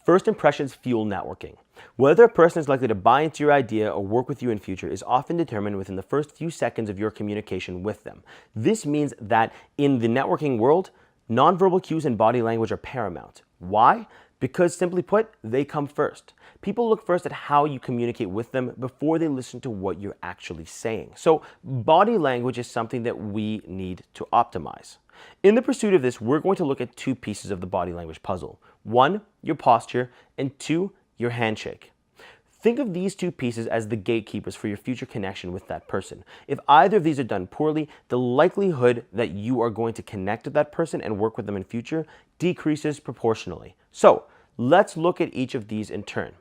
First impressions fuel networking. Whether a person is likely to buy into your idea or work with you in future is often determined within the first few seconds of your communication with them. This means that in the networking world, nonverbal cues and body language are paramount. Why? Because simply put, they come first. People look first at how you communicate with them before they listen to what you're actually saying. So body language is something that we need to optimize. In the pursuit of this, we're going to look at two pieces of the body language puzzle. One, your posture, and two, your handshake. Think of these two pieces as the gatekeepers for your future connection with that person. If either of these are done poorly, the likelihood that you are going to connect with that person and work with them in future decreases proportionally. So let's look at each of these in turn.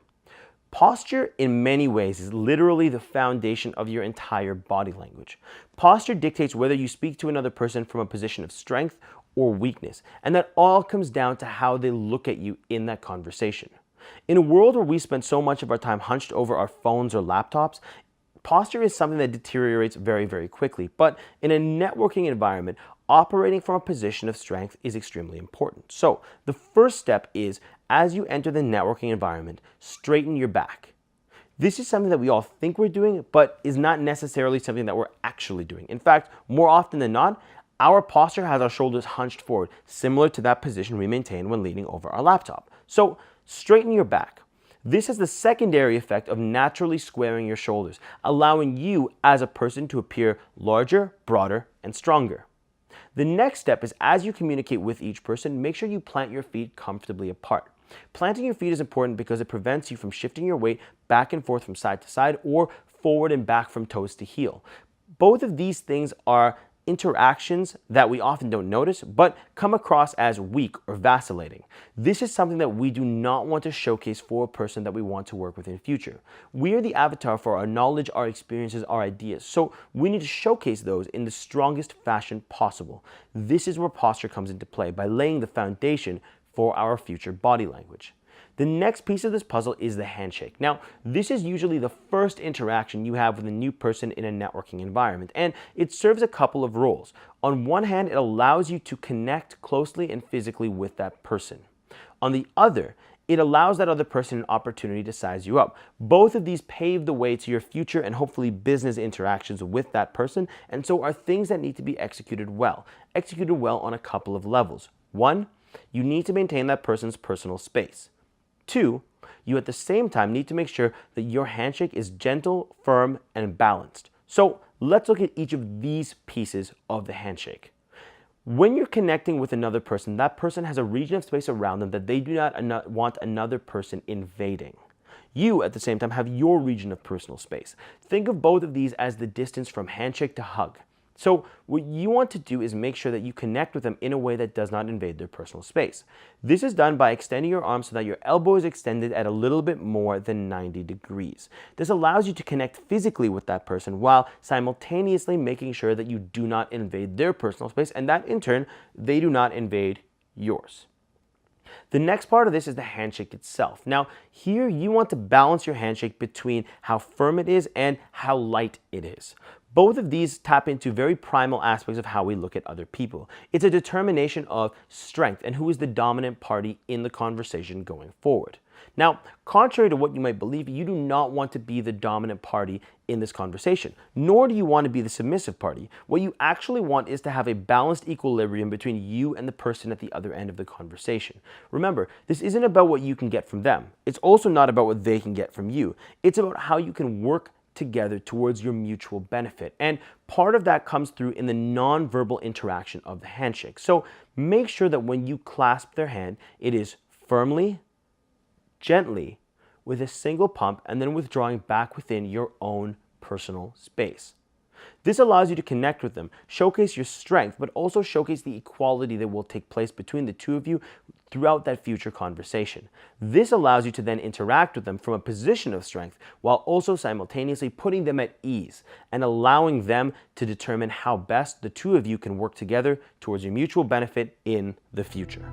Posture, in many ways, is literally the foundation of your entire body language. Posture dictates whether you speak to another person from a position of strength or weakness, and that all comes down to how they look at you in that conversation. In a world where we spend so much of our time hunched over our phones or laptops, posture is something that deteriorates very, very quickly. But in a networking environment, operating from a position of strength is extremely important. So the first step is, as you enter the networking environment, straighten your back. This is something that we all think we're doing, but is not necessarily something that we're actually doing. In fact, more often than not, our posture has our shoulders hunched forward, similar to that position we maintain when leaning over our laptop. So straighten your back. This has the secondary effect of naturally squaring your shoulders, allowing you as a person to appear larger, broader, and stronger. The next step is, as you communicate with each person, make sure you plant your feet comfortably apart. Planting your feet is important because it prevents you from shifting your weight back and forth from side to side or forward and back from toes to heel. Both of these things are interactions that we often don't notice, but come across as weak or vacillating. This is something that we do not want to showcase for a person that we want to work with in future. We are the avatar for our knowledge, our experiences, our ideas, so we need to showcase those in the strongest fashion possible. This is where posture comes into play, by laying the foundation for our future body language. The next piece of this puzzle is the handshake. Now, this is usually the first interaction you have with a new person in a networking environment, and it serves a couple of roles. On one hand, it allows you to connect closely and physically with that person. On the other, it allows that other person an opportunity to size you up. Both of these pave the way to your future and hopefully business interactions with that person, and so are things that need to be executed well on a couple of levels. One, you need to maintain that person's personal space. Two, you at the same time need to make sure that your handshake is gentle, firm, and balanced. So let's look at each of these pieces of the handshake. When you're connecting with another person, that person has a region of space around them that they do not want another person invading. You, at the same time, have your region of personal space. Think of both of these as the distance from handshake to hug. So what you want to do is make sure that you connect with them in a way that does not invade their personal space. This is done by extending your arm so that your elbow is extended at a little bit more than 90 degrees. This allows you to connect physically with that person while simultaneously making sure that you do not invade their personal space, and that in turn, they do not invade yours. The next part of this is the handshake itself. Now, here you want to balance your handshake between how firm it is and how light it is. Both of these tap into very primal aspects of how we look at other people. It's a determination of strength and who is the dominant party in the conversation going forward. Now, contrary to what you might believe, you do not want to be the dominant party in this conversation, nor do you want to be the submissive party. What you actually want is to have a balanced equilibrium between you and the person at the other end of the conversation. Remember, this isn't about what you can get from them. It's also not about what they can get from you. It's about how you can work together towards your mutual benefit. And part of that comes through in the nonverbal interaction of the handshake. So make sure that when you clasp their hand, it is firmly, gently, with a single pump, and then withdrawing back within your own personal space. This allows you to connect with them, showcase your strength, but also showcase the equality that will take place between the two of you throughout that future conversation. This allows you to then interact with them from a position of strength while also simultaneously putting them at ease and allowing them to determine how best the two of you can work together towards your mutual benefit in the future.